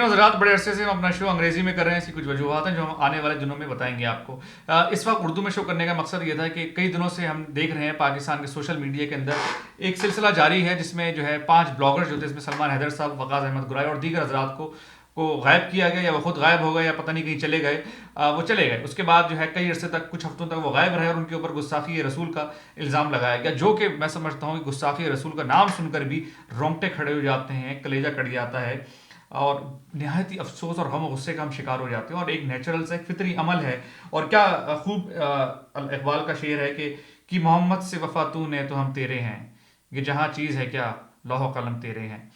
नाज़रीन और हज़रात, बड़े अरसे से हम अपना शो अंग्रेजी में कर रहे हैं। इसकी कुछ वजूहत हैं जो हम आने वाले दिनों में बताएंगे आपको। इस वक्त उर्दू में शो करने का मकसद ये था कि कई दिनों से हम देख रहे हैं पाकिस्तान के सोशल मीडिया के अंदर एक सिलसिला जारी है जिसमें जो है 5 ब्लॉगर्स जो थे, इसमें सलमान हैदर साहब, वकास अहमद गुराई और दीगर हज़रात को गायब किया गया, या वो खुद गायब हो गए या पता नहीं कहीं चले गए। वो चले गए, उसके बाद जो है कई अरसे तक, कुछ हफ्तों तक वो गायब रहे और उनके ऊपर गुस्ताखी रसूल का इल्ज़ाम लगाया गया, जो कि मैं समझता हूँ कि गुस्ताखी रसूल का नाम सुनकर भी रोंगटे खड़े हो जाते हैं, कलेजा कट जाता है और नहायत ही अफसोस और गम और गुस्से का हम शिकार हो जाते हैं। और एक नेचुरल सा एक फितरी अमल है। और क्या खूब इकबाल का शेर है कि मोहम्मद से वफा तूने तो हम तेरे हैं, ये जहाँ चीज़ है क्या लौह कलम तेरे हैं।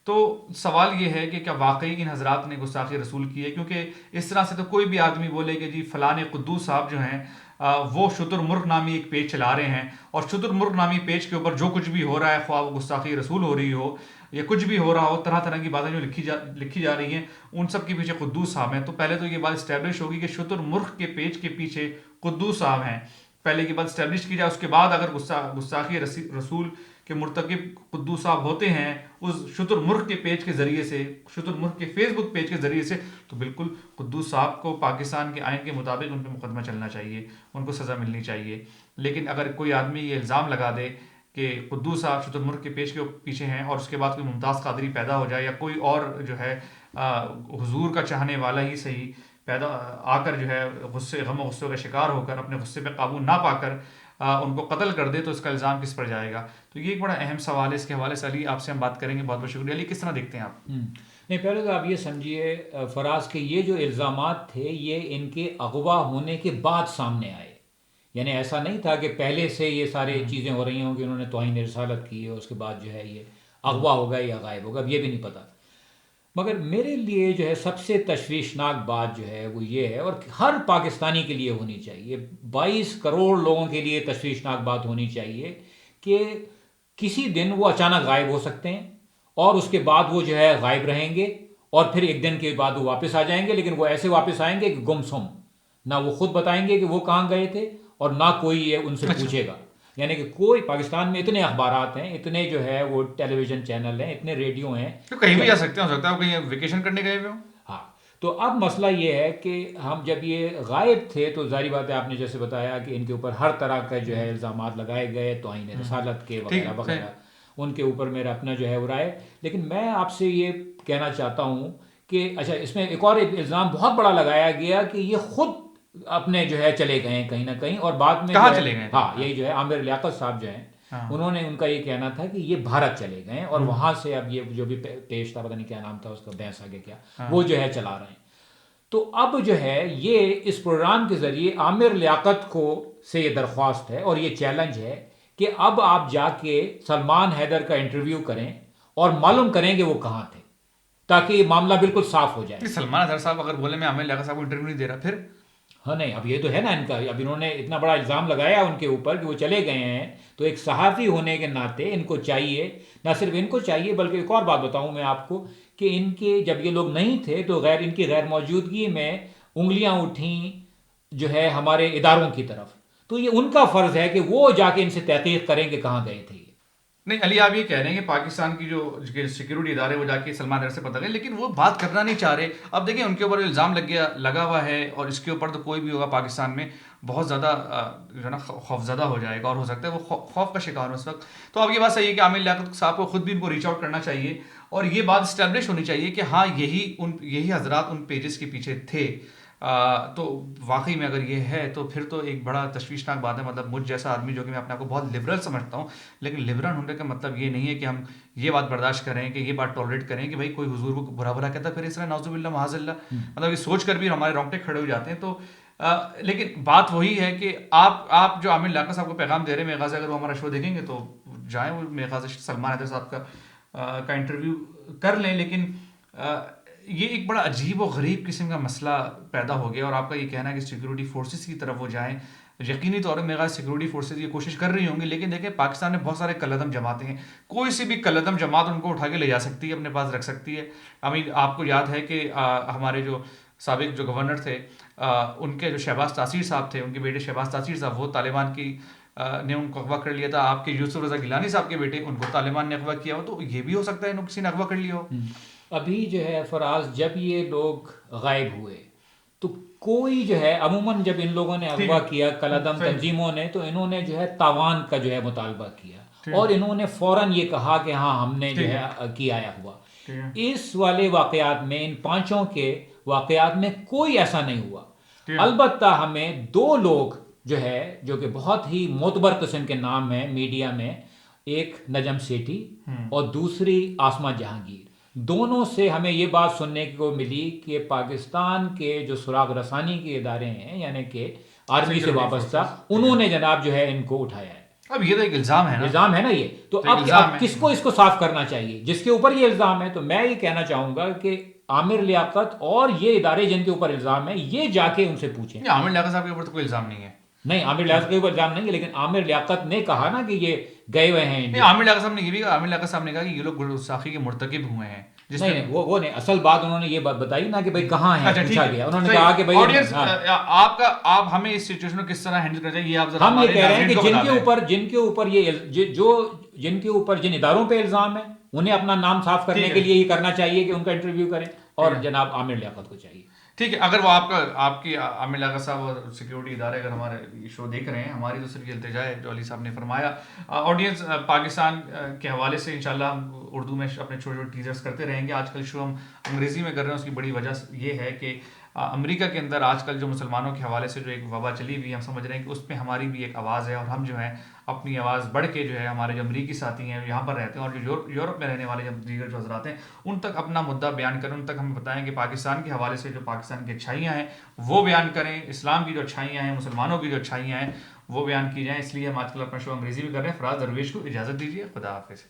तो सवाल ये है कि क्या वाकई इन हजरात ने गुस्ताखी रसूल की है? क्योंकि इस तरह से तो कोई भी आदमी बोले कि जी फलाने कुद्दूस साहब जो हैं वो शुतुरमुर्ग नामी एक पेज चला रहे हैं और शुतुरमुर्ग नामी पेज के ऊपर जो कुछ भी हो रहा है, ख्वाह वो गुस्ताखी रसूल हो रही हो या कुछ भी हो रहा हो, तरह तरह की बातें जो लिखी जा रही हैं, उन सब के पीछे कुद्दूस साहब हैं। तो पहले तो ये बात इस्टेब्लिश होगी कि शुतुरमुर्ग के पेज के पीछे कुद्दूस साहब हैं। पहले की बात इस्टेब्लिश की जाए, उसके बाद अगर गुस्ताखी रसूल के मुर्तकिब कुद्दूस साहब होते हैं उस शुतुरमुर्ग के पेज के जरिए से, शुतुरमुर्ग के फेसबुक पेज के जरिए से, तो बिल्कुल कुद्दूस साहब को पाकिस्तान के आइन के मुताबिक उन पर मुकदमा चलना चाहिए, उनको सज़ा मिलनी चाहिए। लेकिन अगर कोई आदमी ये इल्ज़ाम लगा दे कि कुद्दूस साहब शुतुरमुर्ग के पेज के पीछे हैं और उसके बाद कोई मुमताज़ कादरी पैदा हो जाए या कोई और जो है हुजूर का चाहने वाला ही सही पैदा आकर जो है गुस्से गम और गुस्से का शिकार होकर अपने गुस्से पे काबू ना पाकर उनको कत्ल कर दे, तो इसका इल्ज़ाम किस पर जाएगा? तो ये एक बड़ा अहम सवाल है। इसके हवाले से अली आपसे हम बात करेंगे। बहुत बहुत शुक्रिया। अली, किस तरह देखते हैं आप? नहीं, पहले तो आप ये समझिए फराज के ये जो इल्ज़ामात थे ये इनके अगवा होने के बाद सामने आए। यानी ऐसा नहीं था कि पहले से ये सारे चीज़ें हो रही होंगी, उन्होंने तौहीन रिसालत की है उसके बाद जो है ये अगवा होगा या गायब होगा, अब ये भी नहीं पता। मगर मेरे लिए जो है सबसे तशवीशनाक बात जो है वो ये है, और हर पाकिस्तानी के लिए होनी चाहिए, 22 करोड़ लोगों के लिए तशवीशनाक बात होनी चाहिए कि किसी दिन वो अचानक गायब हो सकते हैं और उसके बाद वो जो है गायब रहेंगे और फिर एक दिन के बाद वो वापस आ जाएंगे, लेकिन वो ऐसे वापस आएंगे कि गुमसुम, ना वो खुद बताएंगे कि वो कहाँ गए थे और ना कोई ये उनसे पूछेगा। यानी कि कोई, पाकिस्तान में इतने अखबारात हैं, इतने जो है वो टेलीविज़न चैनल हैं, इतने रेडियो हैं, तो कहीं भी जा सकते हैं, हो सकता है वो कहीं वेकेशन करने गए हुए हो। हाँ। तो अब मसला ये है कि हम जब ये गायब थे तो जाहिर बात है, आपने जैसे बताया कि इनके ऊपर हर तरह का जो है इल्ज़ामात लगाए गए, तौहीन रिसालत के वगैरह वगैरह, उनके ऊपर मेरा अपना जो है वो राय। लेकिन मैं आपसे ये कहना चाहता हूँ कि अच्छा, इसमें एक और इल्ज़ाम बहुत बड़ा लगाया गया कि ये खुद अपने जो है चले गए हैं कहीं ना कहीं, और बाद में कहाँ जो है, चले गए थे? हाँ, यही जो है आमिर लियाकत साहब जो हैं, हाँ। उन्होंने, उनका ये कहना था कि ये भारत चले गए हैं और वहाँ से अब ये जो भी पेश था, पता नहीं क्या नाम था उसका, भैंस आगे क्या, वो जो है चला रहे हैं। तो अब जो है ये इस प्रोग्राम के ज़रिए आमिर लियाकत को से ये दरख्वास्त है और ये चैलेंज है कि अब आप जाके सलमान हैदर का इंटरव्यू करें और मालूम करें कि वो कहाँ थे, ताकि मामला बिल्कुल साफ हो जाए। सलमान अजहर साहब अगर बोले मैं आमिर लियाकत साहब को इंटरव्यू नहीं दे रहा, फिर? हाँ, नहीं, अब ये तो है ना इनका, अब इन्होंने इतना बड़ा इल्ज़ाम लगाया उनके ऊपर कि वो चले गए हैं, तो एक सहाफ़ी होने के नाते इनको चाहिए, ना सिर्फ इनको चाहिए बल्कि एक और बात बताऊं मैं आपको कि इनके जब ये लोग नहीं थे तो इनकी गैर मौजूदगी में उंगलियां उठी जो है हमारे इदारों की तरफ, तो ये उनका फ़र्ज़ है कि वो जाके इनसे तहकीक करें कि कहाँ गए थे ये। नहीं अली, आप ये कह रहे हैं कि पाकिस्तान की जो सिक्योरिटी इदारे वो जाके सलमान हैदर से पता करें, लेकिन वो बात करना नहीं चाह रहे। अब देखिए उनके ऊपर इल्ज़ाम लगा हुआ है और इसके ऊपर तो कोई भी होगा पाकिस्तान में बहुत ज़्यादा जो है ना खौफज़दा हो जाएगा और हो सकता है वो खौफ का शिकार हो उस वक्त। तो अब ये बात सही है कि आमिर लियाकत साहब को खुद भी इनको रीच आउट करना चाहिए और ये बात इस्टेब्लिश होनी चाहिए कि हाँ यही हजरात उन पेजेस के पीछे थे। तो वाकई में अगर ये है तो फिर तो एक बड़ा तशवीशनाक बात है। मतलब मुझ जैसा आदमी जो कि मैं अपने आप को बहुत लिबरल समझता हूँ, लेकिन लिबरल होने का मतलब ये नहीं है कि हम ये बात बर्दाश्त करें, कि ये बात टॉलरेट करें कि भाई कोई हुजूर को बुरा भला कहता है फिर इस तरह नाउजुबिल्लाह महाज़ल्ला, मतलब ये सोच कर भी हमारे रोंगटे खड़े हो जाते हैं। तो लेकिन बात वही है कि आप जो आमिर लियाकत साहब को पैगाम दे रहे हैं, मेरे ख्याल से अगर वो हमारा शो देखेंगे तो जाएँ, वो मेरे ख्याल से सलमान हैदर साहब का इंटरव्यू कर लें। लेकिन ये एक बड़ा अजीब और गरीब किस्म का मसला पैदा हो गया और आपका ये कहना है कि सिक्योरिटी फोर्सेस की तरफ वो जाएं, यकीनी तौर पर मेरा सिक्योरिटी फोर्सेस ये कोशिश कर रही होंगी। लेकिन देखें पाकिस्तान में बहुत सारे कल्लदम जमातें हैं, कोई सी भी कल्लदम जमात उनको उठा के ले जा सकती है, अपने पास रख सकती है। आपको याद है कि हमारे जो साबिक जो गवर्नर थे, उनके जो शहबाज तासीर साहब थे, उनके बेटे शहबाज तासीर साहब, वो तालिबान की ने उनको अगवा कर लिया था। आपके यूसुफ रजा गिलानी साहब के बेटे, उनको तालिबान ने अगवा किया हो, तो ये भी हो सकता है इनको किसी ने अगवा कर लिया हो। अभी जो है फराज, जब ये लोग गायब हुए तो कोई जो है अमूमन जब इन लोगों ने ठीक अगवा है। किया कलादम सही। तंजीमों ने, तो इन्होंने जो है तावान का जो है मुतालबा किया ठीक है। और इन्होंने फौरन ये कहा कि हाँ हमने जो ठीक है है। किया हुआ। ठीक है। इस वाले वाकयात में, इन पांचों के वाकयात में कोई ऐसा नहीं हुआ। ठीक है। अलबत्ता हमें दो लोग जो है, जो कि बहुत ही मोतबर किस्म के नाम है मीडिया में, एक नजम सेठी और दूसरी आसमा जहांगीर, दोनों से हमें ये बात सुनने को मिली कि पाकिस्तान के जो सुराग रसानी के इदारे हैं, यानी कि आर्मी से सिक्योरिटी वाबस्ता, फोर्सेस। ठीक है। उन्होंने जनाब जो है इनको उठाया है। अब ये तो एक इल्जाम है ना। इल्जाम है ना ये, तो तो एक अब इल्जाम है। किसको इसको साफ करना चाहिए जिसके ऊपर ये इल्जाम है? तो मैं ये कहना चाहूंगा कि आमिर लियाकत और ये इदारे जिनके ऊपर इल्जाम है, ये जाके उनसे पूछें। नहीं, आमिर लियाकत साहब के ऊपर तो कोई इल्जाम नहीं है। नहीं, आमिर लियाकत के ऊपर इल्जाम नहीं है, लेकिन आमिर लियाकत ने कहा ना कि ये गए हुए हैं नहीं, इंडिया। आमिर लियाकत साहब ने ये भी कहा, आमिर लियाकत साहब ने कहा कि ये लोग गुस्ताखी के मुर्तकिब हुए हैं, नहीं नहीं, वो नहीं, असल बात उन्होंने ये बात बताई ना कि भाई कहाँ है, अच्छा ठीक पूछा है। गया, उन्होंने सही। कहा कि भाई ऑडियंस, हाँ। आपका, आप हमें इस सिचुएशन को किस तरह हैंडल करना चाहिए, ये आप जरा हम ये हमारे कह रहे हैं नाज़रीन कि को बता दें। जिनके ऊपर ये जिनके ऊपर जिन इदारों पे इल्जाम है, उन्हें अपना नाम साफ करने ठीक के है। लिए ये करना चाहिए कि उनका इंटरव्यू करें, और ठीक है। जनाब आमिर लियाकत को चाहिए। ठीक है, अगर वो आपकी आमिर लियाकत साहब और सिक्योरिटी इदारे अगर हमारे ये शो देख रहे हैं, हमारी तो सिर्फ ये इल्तिजा है जो अली साहब ने फरमाया। ऑडियंस, पाकिस्तान के हवाले से इंशाल्लाह हम उर्दू में अपने छोटे छोटे टीजर्स करते रहेंगे। आजकल शो हम अंग्रेज़ी में कर रहे हैं, उसकी बड़ी वजह ये है कि अमेरिका के अंदर आजकल जो मुसलमानों के हवाले से जो एक वबा चली हुई, हम समझ रहे हैं कि उस पर हमारी भी एक आवाज़ है, और हम जो है अपनी आवाज़ बढ़ के जो है हमारे जो अमरीकी साथी हैं यहाँ पर रहते हैं और जो यूरोप में रहने वाले जो दीगर जो हजरात हैं, उन तक अपना मुद्दा बयान करें, उन तक हमें बताएं कि पाकिस्तान के हवाले से जो पाकिस्तान की अच्छाइयाँ हैं वो बयान करें, इस्लाम की जो अच्छाइयाँ हैं, मुसलमानों की जो अच्छाइयाँ हैं वो बयान की जाएँ। इसलिए हम आजकल अपना शो अंग्रेज़ी में कर रहे हैं। फराज दरवेश को इजाज़त दीजिए, खुदा हाफिज़।